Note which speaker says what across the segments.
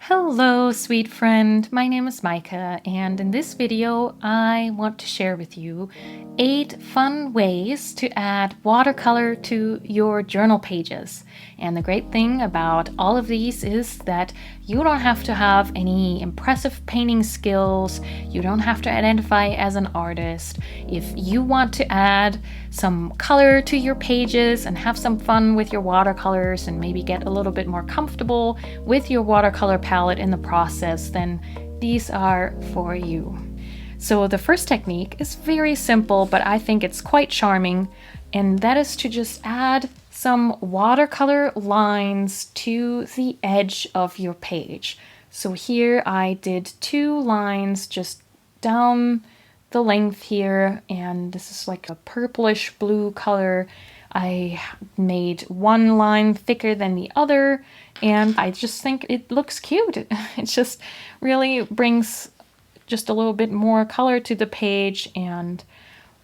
Speaker 1: Hello, sweet friend. My name is Micah, and in this video, I want to share with you 8 fun ways to add watercolor to your journal pages. And the great thing about all of these is that you don't have to have any impressive painting skills. You don't have to identify as an artist. If you want to add some color to your pages and have some fun with your watercolors and maybe get a little bit more comfortable with your watercolor palette in the process, then these are for you. So the first technique is very simple, but I think it's quite charming, and that is to just add some watercolor lines to the edge of your page. So here I did 2 lines just down the length here, and this is like a purplish blue color. I made one line thicker than the other, and I just think it looks cute. It just really brings just a little bit more color to the page, and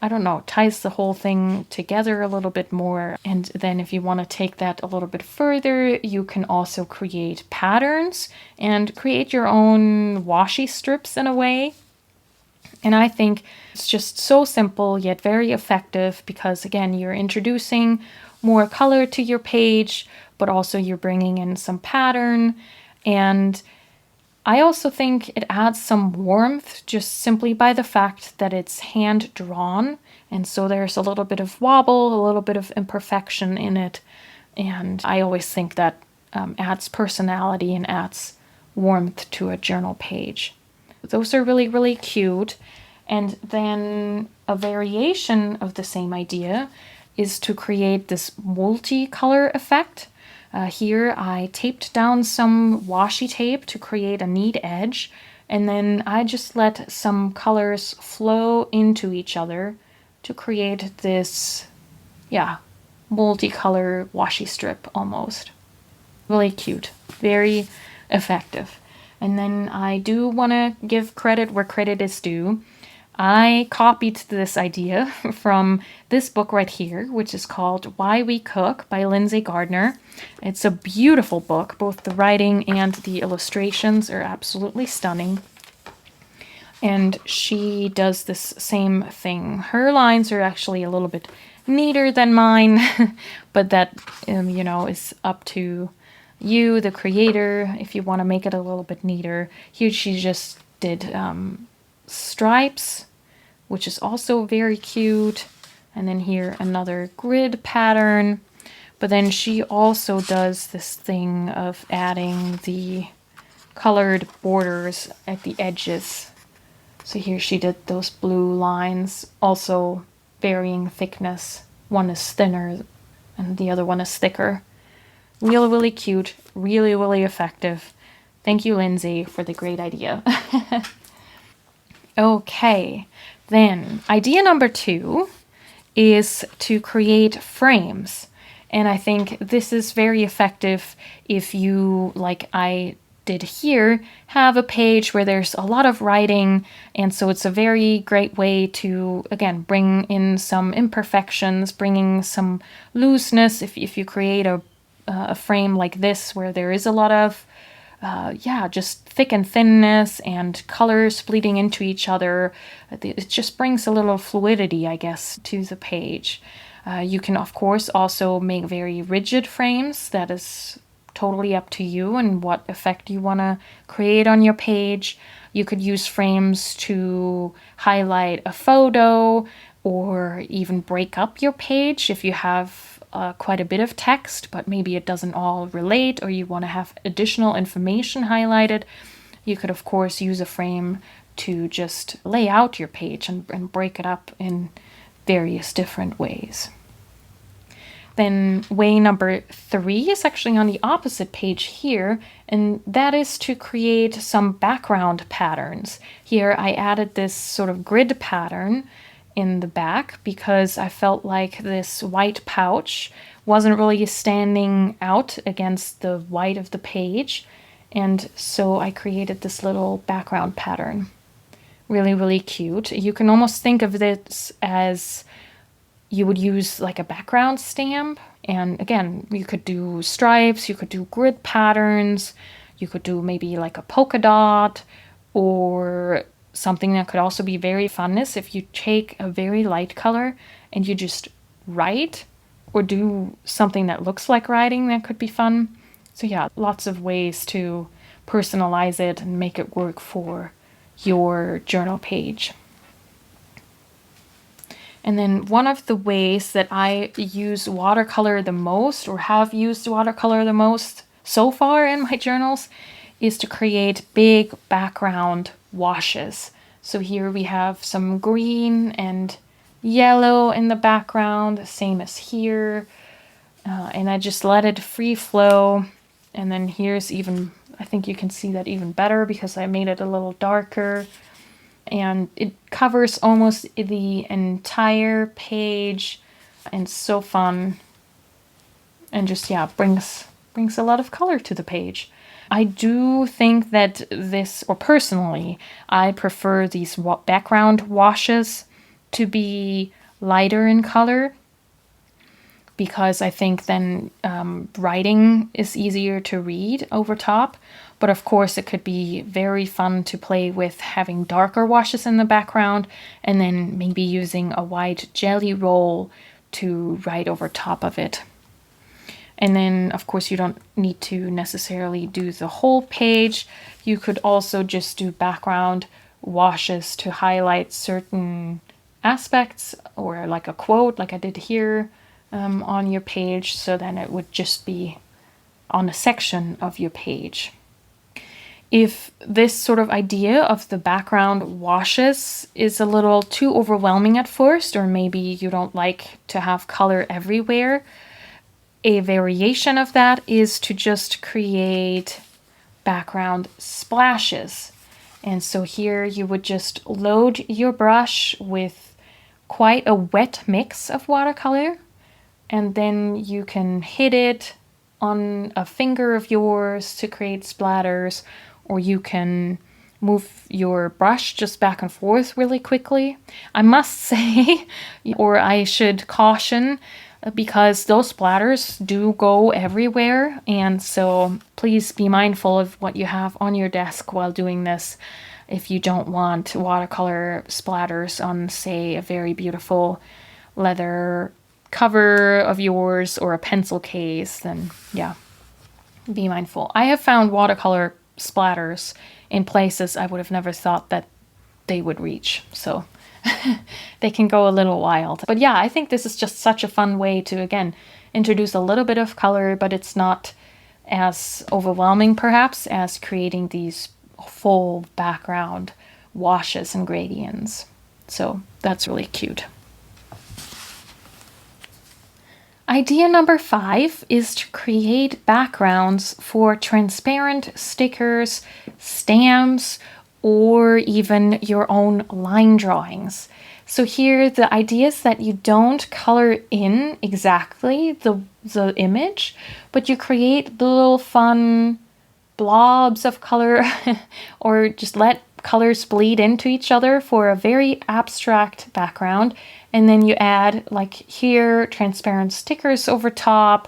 Speaker 1: I don't know, ties the whole thing together a little bit more. And then if you want to take that a little bit further, you can also create patterns and create your own washi strips in a way. And I think it's just so simple yet very effective because, again, you're introducing more color to your page, but also you're bringing in some pattern. And I also think it adds some warmth just simply by the fact that it's hand drawn. And so there's a little bit of wobble, a little bit of imperfection in it. And I always think that adds personality and adds warmth to a journal page. Those are really, really cute. And then a variation of the same idea is to create this multicolor effect. Here I taped down some washi tape to create a neat edge, and then I just let some colors flow into each other to create this, multicolor washi strip almost. Really cute, very effective. And then I do want to give credit where credit is due. I copied this idea from this book right here, which is called Why We Cook by Lindsay Gardner. It's a beautiful book. Both the writing and the illustrations are absolutely stunning. And she does this same thing. Her lines are actually a little bit neater than mine, but that, is up to you, the creator, if you want to make it a little bit neater. Here she just did stripes, which is also very cute. And then here another grid pattern. But then she also does this thing of adding the colored borders at the edges. So here she did those blue lines, also varying thickness. One is thinner and the other one is thicker. Really, really cute, really, really effective. Thank you, Lindsay, for the great idea. Okay, then idea number 2 is to create frames. And I think this is very effective if you, like I did here, have a page where there's a lot of writing. And so it's a very great way to, again, bring in some imperfections, bringing some looseness. If you create a frame like this where there is a lot of just thick and thinness and colors bleeding into each other. It just brings a little fluidity, I guess, to the page. You can, of course, also make very rigid frames. That is totally up to you and what effect you want to create on your page. You could use frames to highlight a photo or even break up your page if you have quite a bit of text, but maybe it doesn't all relate or you want to have additional information highlighted. You could, of course, use a frame to just lay out your page and break it up in various different ways. Then way number 3 is actually on the opposite page here, and that is to create some background patterns. Here I added this sort of grid pattern in the back because I felt like this white pouch wasn't really standing out against the white of the page, and so I created this little background pattern. Really, really cute. You can almost think of this as you would use like a background stamp, and again, you could do stripes, you could do grid patterns, You could do maybe like a polka dot, or something that could also be very funness if you take a very light color and you just write or do something that looks like writing. That could be fun. So yeah, lots of ways to personalize it and make it work for your journal page. And then one of the ways that I use watercolor the most, or have used watercolor the most so far in my journals, is to create big background washes. So here we have some green and yellow in the background, same as here. And I just let it free flow. And then here's even, I think you can see that even better because I made it a little darker. And it covers almost the entire page, and so fun, and just, yeah, brings a lot of color to the page. I do think that this, or personally, I prefer these background washes to be lighter in color, because I think then writing is easier to read over top. But of course, it could be very fun to play with having darker washes in the background and then maybe using a white jelly roll to write over top of it. And then, of course, you don't need to necessarily do the whole page. You could also just do background washes to highlight certain aspects, or like a quote, like I did here on your page. So then it would just be on a section of your page. If this sort of idea of the background washes is a little too overwhelming at first, or maybe you don't like to have color everywhere, a variation of that is to just create background splashes. And so here you would just load your brush with quite a wet mix of watercolor, and then you can hit it on a finger of yours to create splatters, or you can move your brush just back and forth really quickly. I must say, or I should caution, because those splatters do go everywhere, and so please be mindful of what you have on your desk while doing this. If you don't want watercolor splatters on, say, a very beautiful leather cover of yours or a pencil case, then yeah, be mindful. I have found watercolor splatters in places I would have never thought that they would reach, so they can go a little wild. But yeah, I think this is just such a fun way to, again, introduce a little bit of color, but it's not as overwhelming perhaps as creating these full background washes and gradients. So that's really cute. Idea number 5 is to create backgrounds for transparent stickers, stamps, or even your own line drawings. So here the idea is that you don't color in exactly the image, but you create little fun blobs of color or just let colors bleed into each other for a very abstract background. And then you add, like here, transparent stickers over top,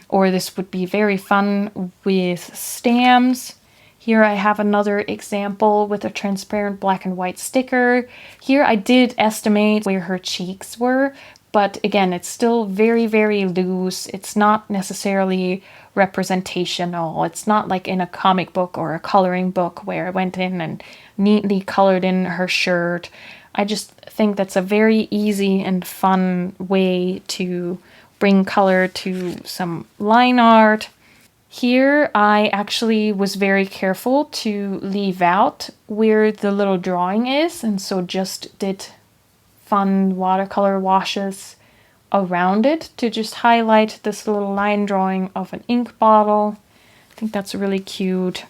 Speaker 1: or this would be very fun with stamps. Here I have another example with a transparent black and white sticker. Here I did estimate where her cheeks were, but again, it's still very, very loose. It's not necessarily representational. It's not like in a comic book or a coloring book where I went in and neatly colored in her shirt. I just think that's a very easy and fun way to bring color to some line art. Here I actually was very careful to leave out where the little drawing is, and so just did fun watercolor washes around it to just highlight this little line drawing of an ink bottle. I think that's really cute.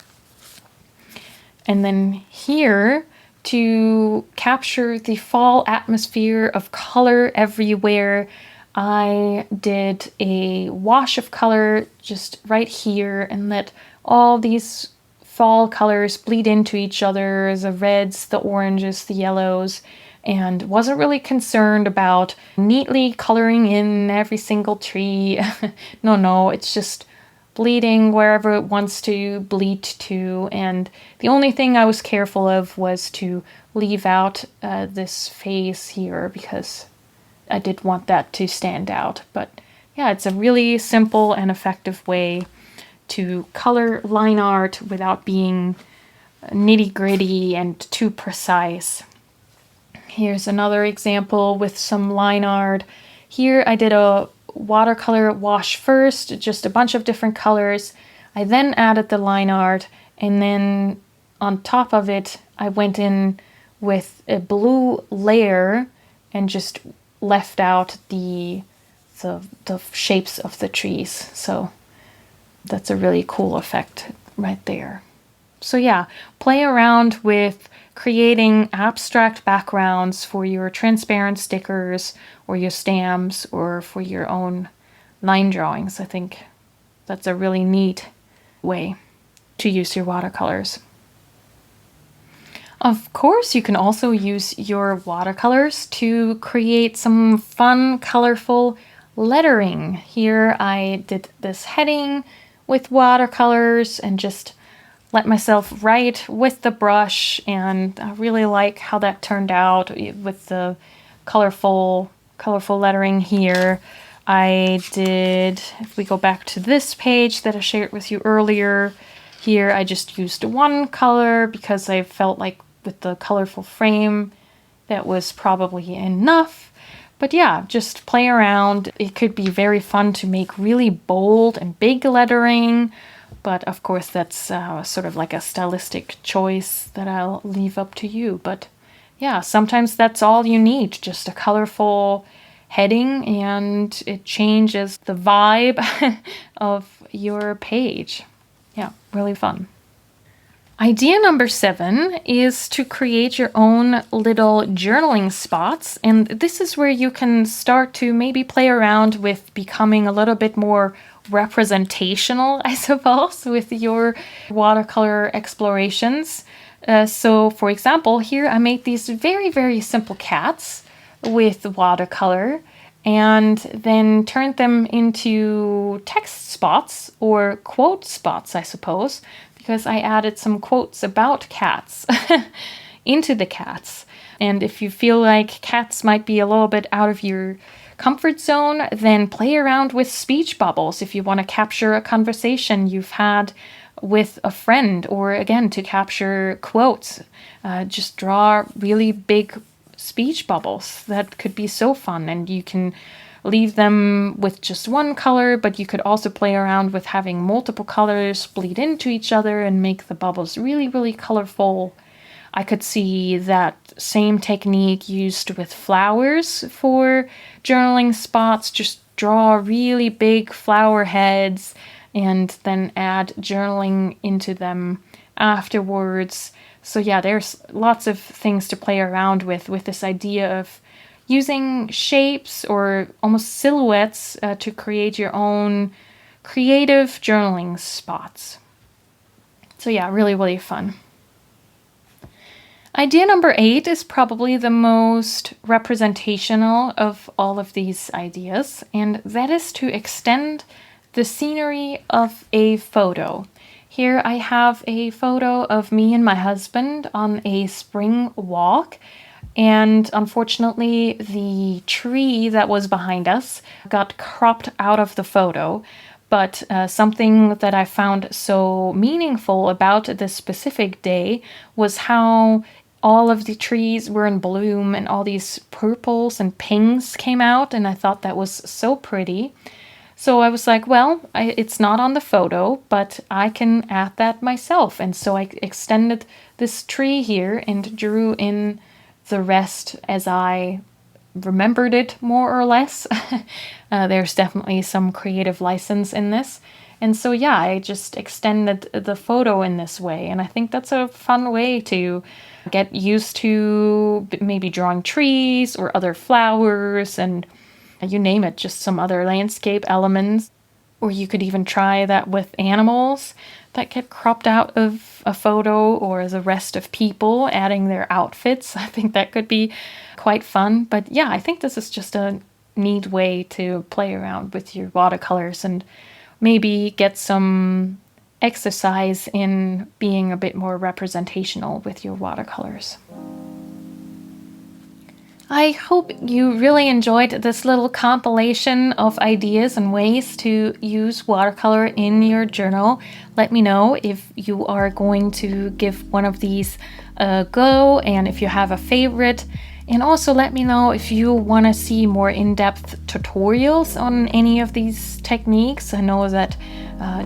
Speaker 1: And then here, to capture the fall atmosphere of color everywhere, I did a wash of color just right here and let all these fall colors bleed into each other, the reds, the oranges, the yellows, and wasn't really concerned about neatly coloring in every single tree. No, it's just bleeding wherever it wants to bleed to. And the only thing I was careful of was to leave out this face here because I did want that to stand out. But yeah, it's a really simple and effective way to color line art without being nitty-gritty and too precise. Here's another example with some line art. Here I did a watercolor wash first, just a bunch of different colors. I then added the line art, and then on top of it I went in with a blue layer and just left out the shapes of the trees. So that's a really cool effect right there. So yeah, play around with creating abstract backgrounds for your transparent stickers or your stamps or for your own line drawings. I think that's a really neat way to use your watercolors. Of course, you can also use your watercolors to create some fun, colorful lettering. Here I did this heading with watercolors and just let myself write with the brush, and I really like how that turned out with the colorful lettering here. I did, if we go back to this page that I shared with you earlier, here I just used one color because I felt like with the colorful frame that was probably enough. But yeah, just play around. It could be very fun to make really bold and big lettering, but of course that's sort of like a stylistic choice that I'll leave up to you. But yeah, sometimes that's all you need, just a colorful heading, and it changes the vibe of your page. Yeah, really fun. Idea number 7 is to create your own little journaling spots, and this is where you can start to maybe play around with becoming a little bit more representational, I suppose, with your watercolor explorations. So for example, here I made these very, very simple cats with watercolor and then turned them into text spots or quote spots, I suppose, because I added some quotes about cats into the cats. And if you feel like cats might be a little bit out of your comfort zone, then play around with speech bubbles if you want to capture a conversation you've had with a friend, or again, to capture quotes. Just draw really big speech bubbles. That could be so fun, and you can leave them with just one color, but you could also play around with having multiple colors bleed into each other and make the bubbles really, really colorful. I could see that same technique used with flowers for journaling spots. Just draw really big flower heads and then add journaling into them afterwards. So yeah, there's lots of things to play around with this idea of using shapes or almost silhouettes to create your own creative journaling spots. So yeah, really, really fun. Idea number 8 is probably the most representational of all of these ideas, and that is to extend the scenery of a photo. Here I have a photo of me and my husband on a spring walk, and unfortunately the tree that was behind us got cropped out of the photo. But something that I found so meaningful about this specific day was how all of the trees were in bloom and all these purples and pinks came out, and I thought that was so pretty. So I was like, well, it's not on the photo, but I can add that myself. And so I extended this tree here and drew in the rest as I remembered it, more or less. There's definitely some creative license in this. And so yeah, I just extended the photo in this way. And I think that's a fun way to get used to maybe drawing trees or other flowers and you name it, just some other landscape elements. Or you could even try that with animals that get cropped out of a photo, or the rest of people adding their outfits. I think that could be quite fun. But yeah, I think this is just a neat way to play around with your watercolors and maybe get some exercise in being a bit more representational with your watercolors. I hope you really enjoyed this little compilation of ideas and ways to use watercolor in your journal. Let me know if you are going to give one of these a go and if you have a favorite. And also let me know if you want to see more in-depth tutorials on any of these techniques. I know that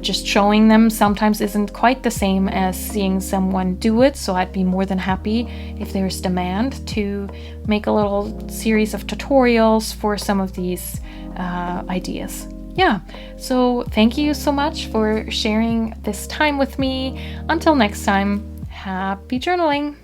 Speaker 1: just showing them sometimes isn't quite the same as seeing someone do it, so I'd be more than happy if there's demand to make a little series of tutorials for some of these ideas. Yeah, so thank you so much for sharing this time with me. Until next time, happy journaling!